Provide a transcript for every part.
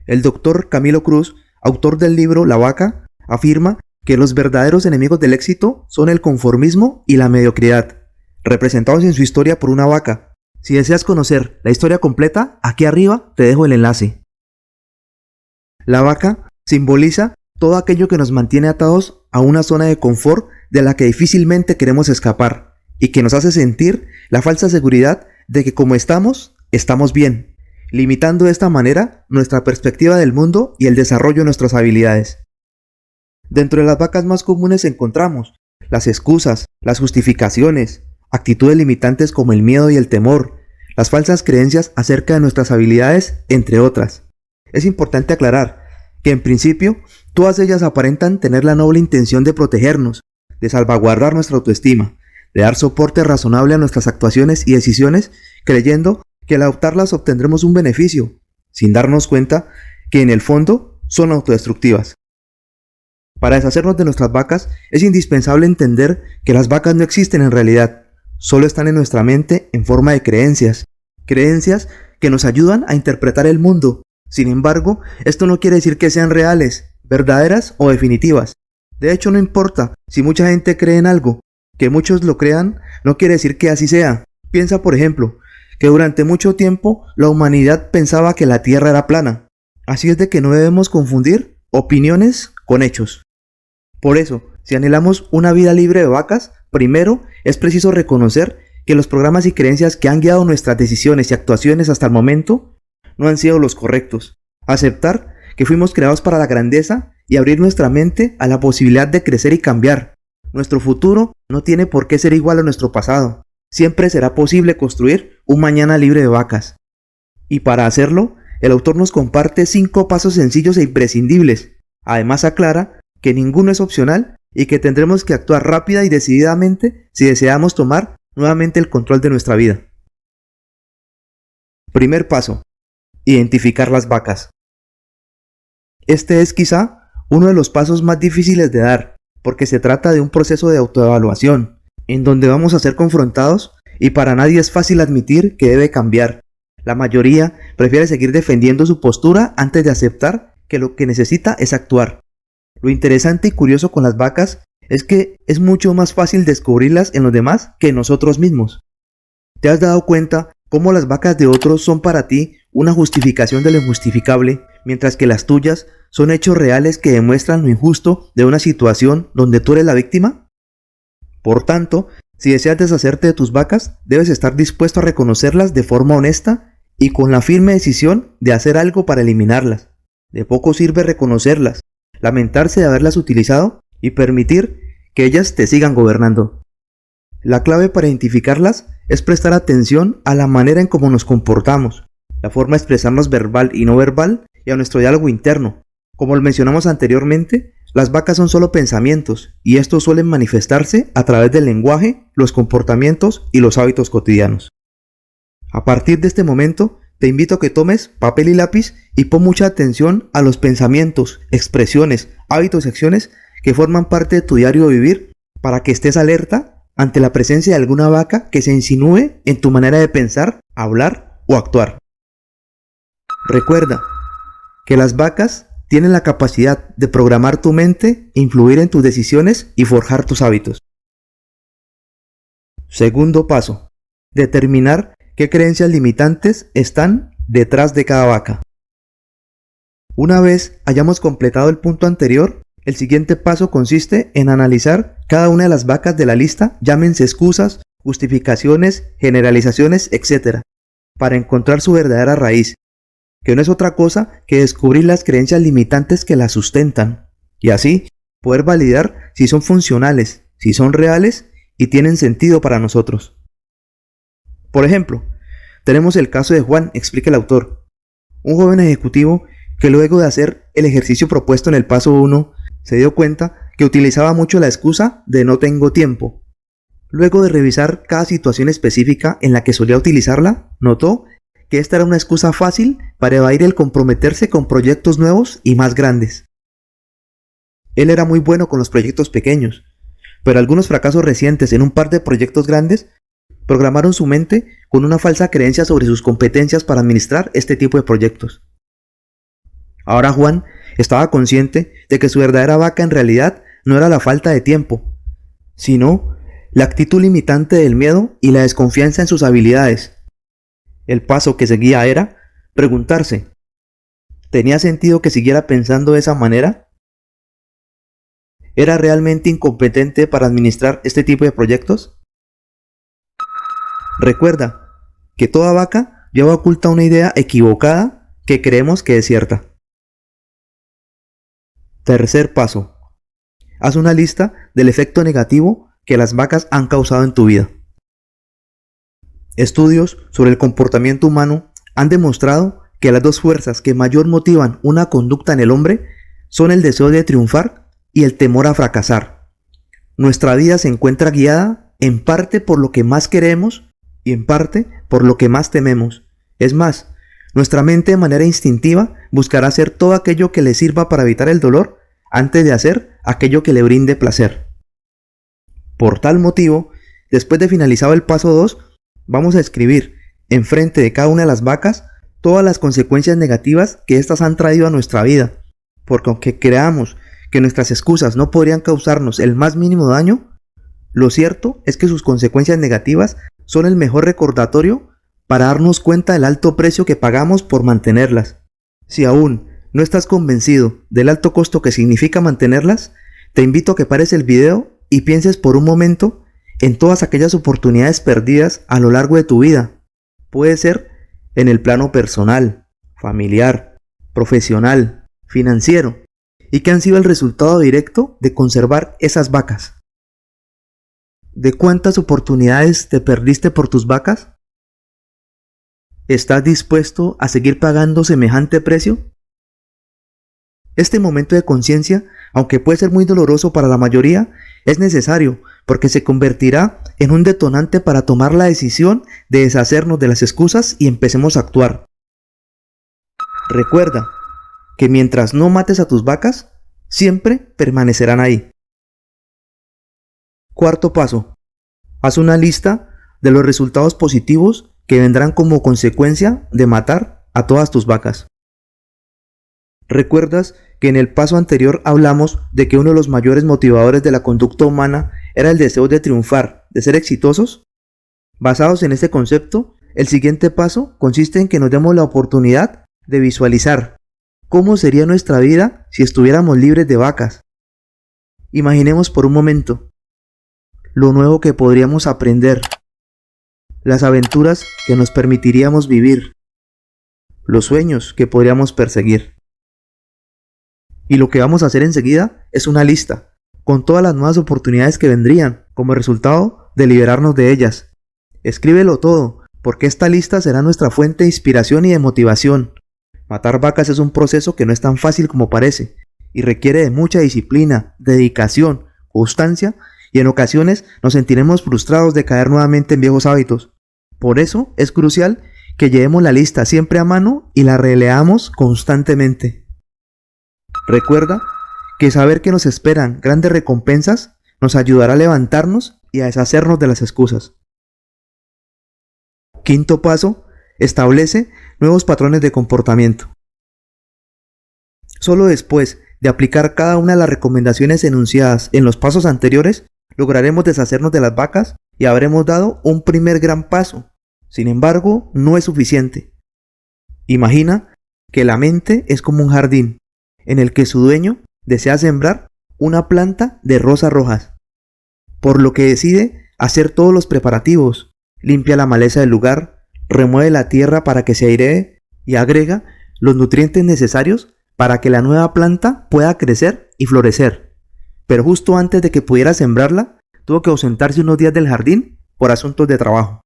El doctor Camilo Cruz, autor del libro La vaca, afirma que los verdaderos enemigos del éxito son el conformismo y la mediocridad, representados en su historia por una vaca. Si deseas conocer la historia completa, aquí arriba te dejo el enlace. La vaca simboliza todo aquello que nos mantiene atados a una zona de confort de la que difícilmente queremos escapar y que nos hace sentir la falsa seguridad de que como estamos bien, limitando de esta manera nuestra perspectiva del mundo y el desarrollo de nuestras habilidades. Dentro de las vacas más comunes encontramos las excusas, las justificaciones, actitudes limitantes como el miedo y el temor, las falsas creencias acerca de nuestras habilidades, entre otras. Es importante aclarar que en principio todas ellas aparentan tener la noble intención de protegernos, de salvaguardar nuestra autoestima, de dar soporte razonable a nuestras actuaciones y decisiones, creyendo que al adoptarlas obtendremos un beneficio, sin darnos cuenta que en el fondo son autodestructivas. Para deshacernos de nuestras vacas es indispensable entender que las vacas no existen en realidad, solo están en nuestra mente en forma de creencias que nos ayudan a interpretar el mundo. Sin embargo, esto no quiere decir que sean reales, verdaderas o definitivas. De hecho, no importa si mucha gente cree en algo, que muchos lo crean no quiere decir que así sea. Piensa, por ejemplo, que durante mucho tiempo la humanidad pensaba que la Tierra era plana. Así es de que no debemos confundir opiniones con hechos. Por eso, si anhelamos una vida libre de vacas, primero es preciso reconocer que los programas y creencias que han guiado nuestras decisiones y actuaciones hasta el momento no han sido los correctos. Aceptar que fuimos creados para la grandeza y abrir nuestra mente a la posibilidad de crecer y cambiar. Nuestro futuro no tiene por qué ser igual a nuestro pasado. Siempre será posible construir un mañana libre de vacas. Y para hacerlo, el autor nos comparte 5 pasos sencillos e imprescindibles. Además aclara que ninguno es opcional y que tendremos que actuar rápida y decididamente si deseamos tomar nuevamente el control de nuestra vida. Primer paso: identificar las vacas. Este es quizá uno de los pasos más difíciles de dar, porque se trata de un proceso de autoevaluación, en donde vamos a ser confrontados y para nadie es fácil admitir que debe cambiar. La mayoría prefiere seguir defendiendo su postura antes de aceptar que lo que necesita es actuar. Lo interesante y curioso con las vacas es que es mucho más fácil descubrirlas en los demás que en nosotros mismos. ¿Te has dado cuenta cómo las vacas de otros son para ti una justificación de lo injustificable, mientras que las tuyas son hechos reales que demuestran lo injusto de una situación donde tú eres la víctima? Por tanto, si deseas deshacerte de tus vacas, debes estar dispuesto a reconocerlas de forma honesta y con la firme decisión de hacer algo para eliminarlas. De poco sirve reconocerlas, lamentarse de haberlas utilizado y permitir que ellas te sigan gobernando. La clave para identificarlas es prestar atención a la manera en cómo nos comportamos, la forma de expresarnos verbal y no verbal y a nuestro diálogo interno. Como lo mencionamos anteriormente, las vacas son solo pensamientos y estos suelen manifestarse a través del lenguaje, los comportamientos y los hábitos cotidianos. A partir de este momento, te invito a que tomes papel y lápiz y pon mucha atención a los pensamientos, expresiones, hábitos y acciones que forman parte de tu diario vivir para que estés alerta ante la presencia de alguna vaca que se insinúe en tu manera de pensar, hablar o actuar. Recuerda que las vacas tienen la capacidad de programar tu mente, influir en tus decisiones y forjar tus hábitos. Segundo paso: determinar qué creencias limitantes están detrás de cada vaca. Una vez hayamos completado el punto anterior, el siguiente paso consiste en analizar cada una de las vacas de la lista, llámense excusas, justificaciones, generalizaciones, etc., para encontrar su verdadera raíz, que no es otra cosa que descubrir las creencias limitantes que las sustentan, y así poder validar si son funcionales, si son reales y tienen sentido para nosotros. Por ejemplo, tenemos el caso de Juan, explica el autor, un joven ejecutivo que luego de hacer el ejercicio propuesto en el paso 1, se dio cuenta que utilizaba mucho la excusa de no tengo tiempo. Luego de revisar cada situación específica en la que solía utilizarla, notó que esta era una excusa fácil para evadir el comprometerse con proyectos nuevos y más grandes. Él era muy bueno con los proyectos pequeños, pero algunos fracasos recientes en un par de proyectos grandes programaron su mente con una falsa creencia sobre sus competencias para administrar este tipo de proyectos. Ahora Juan estaba consciente de que su verdadera vaca en realidad no era la falta de tiempo, sino la actitud limitante del miedo y la desconfianza en sus habilidades. El paso que seguía era preguntarse, ¿tenía sentido que siguiera pensando de esa manera? ¿Era realmente incompetente para administrar este tipo de proyectos? Recuerda que toda vaca lleva oculta una idea equivocada que creemos que es cierta. Tercer paso. Haz una lista del efecto negativo que las vacas han causado en tu vida. Estudios sobre el comportamiento humano han demostrado que las dos fuerzas que mayor motivan una conducta en el hombre son el deseo de triunfar y el temor a fracasar. Nuestra vida se encuentra guiada en parte por lo que más queremos y en parte por lo que más tememos. Es más, nuestra mente de manera instintiva buscará hacer todo aquello que le sirva para evitar el dolor antes de hacer aquello que le brinde placer. Por tal motivo, después de finalizado el paso 2, vamos a escribir enfrente de cada una de las vacas todas las consecuencias negativas que éstas han traído a nuestra vida, porque aunque creamos que nuestras excusas no podrían causarnos el más mínimo daño, lo cierto es que sus consecuencias negativas son el mejor recordatorio para darnos cuenta del alto precio que pagamos por mantenerlas. Si aún no estás convencido del alto costo que significa mantenerlas, te invito a que pares el video y pienses por un momento en todas aquellas oportunidades perdidas a lo largo de tu vida. Puede ser en el plano personal, familiar, profesional, financiero, y que han sido el resultado directo de conservar esas vacas. ¿De cuántas oportunidades te perdiste por tus vacas? ¿Estás dispuesto a seguir pagando semejante precio? Este momento de conciencia, aunque puede ser muy doloroso para la mayoría, es necesario porque se convertirá en un detonante para tomar la decisión de deshacernos de las excusas y empecemos a actuar. Recuerda que mientras no mates a tus vacas, siempre permanecerán ahí. Cuarto paso. Haz una lista de los resultados positivos que vendrán como consecuencia de matar a todas tus vacas. ¿Recuerdas que en el paso anterior hablamos de que uno de los mayores motivadores de la conducta humana era el deseo de triunfar, de ser exitosos? Basados en este concepto, el siguiente paso consiste en que nos demos la oportunidad de visualizar cómo sería nuestra vida si estuviéramos libres de vacas. Imaginemos por un momento lo nuevo que podríamos aprender, las aventuras que nos permitiríamos vivir, los sueños que podríamos perseguir. Y lo que vamos a hacer enseguida es una lista, con todas las nuevas oportunidades que vendrían, como resultado de liberarnos de ellas. Escríbelo todo, porque esta lista será nuestra fuente de inspiración y de motivación. Matar vacas es un proceso que no es tan fácil como parece, y requiere de mucha disciplina, dedicación, constancia, y en ocasiones nos sentiremos frustrados de caer nuevamente en viejos hábitos. Por eso es crucial que llevemos la lista siempre a mano y la releamos constantemente. Recuerda que saber que nos esperan grandes recompensas nos ayudará a levantarnos y a deshacernos de las excusas. Quinto paso, establece nuevos patrones de comportamiento. Solo después de aplicar cada una de las recomendaciones enunciadas en los pasos anteriores, lograremos deshacernos de las vacas y habremos dado un primer gran paso. Sin embargo, no es suficiente. Imagina que la mente es como un jardín en el que su dueño desea sembrar una planta de rosas rojas, por lo que decide hacer todos los preparativos, limpia la maleza del lugar, remueve la tierra para que se airee y agrega los nutrientes necesarios para que la nueva planta pueda crecer y florecer. Pero justo antes de que pudiera sembrarla, tuvo que ausentarse unos días del jardín por asuntos de trabajo.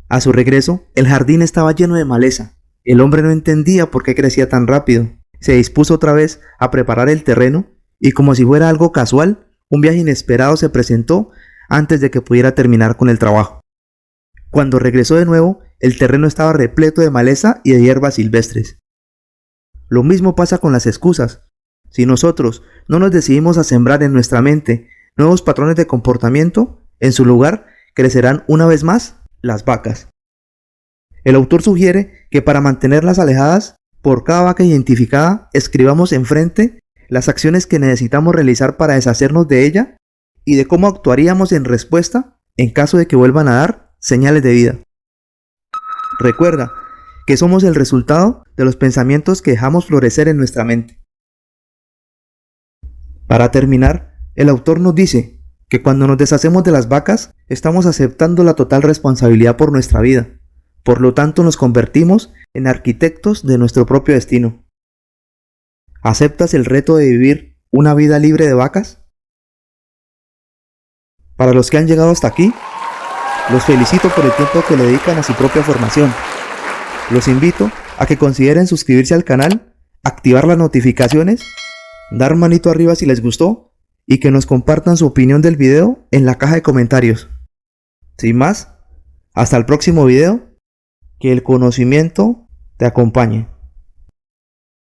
A su regreso, el jardín estaba lleno de maleza. El hombre no entendía por qué crecía tan rápido. Se dispuso otra vez a preparar el terreno y, como si fuera algo casual, un viaje inesperado se presentó antes de que pudiera terminar con el trabajo. Cuando regresó de nuevo, el terreno estaba repleto de maleza y de hierbas silvestres. Lo mismo pasa con las excusas. Si nosotros no nos decidimos a sembrar en nuestra mente nuevos patrones de comportamiento, en su lugar crecerán una vez más las vacas. El autor sugiere que para mantenerlas alejadas Por cada vaca identificada, escribamos enfrente las acciones que necesitamos realizar para deshacernos de ella y de cómo actuaríamos en respuesta en caso de que vuelvan a dar señales de vida. Recuerda que somos el resultado de los pensamientos que dejamos florecer en nuestra mente. Para terminar, el autor nos dice que cuando nos deshacemos de las vacas, estamos aceptando la total responsabilidad por nuestra vida. Por lo tanto, nos convertimos en arquitectos de nuestro propio destino. ¿Aceptas el reto de vivir una vida libre de vacas? Para los que han llegado hasta aquí, los felicito por el tiempo que le dedican a su propia formación. Los invito a que consideren suscribirse al canal, activar las notificaciones, dar manito arriba si les gustó y que nos compartan su opinión del video en la caja de comentarios. Sin más, hasta el próximo video, que el conocimiento te acompañe.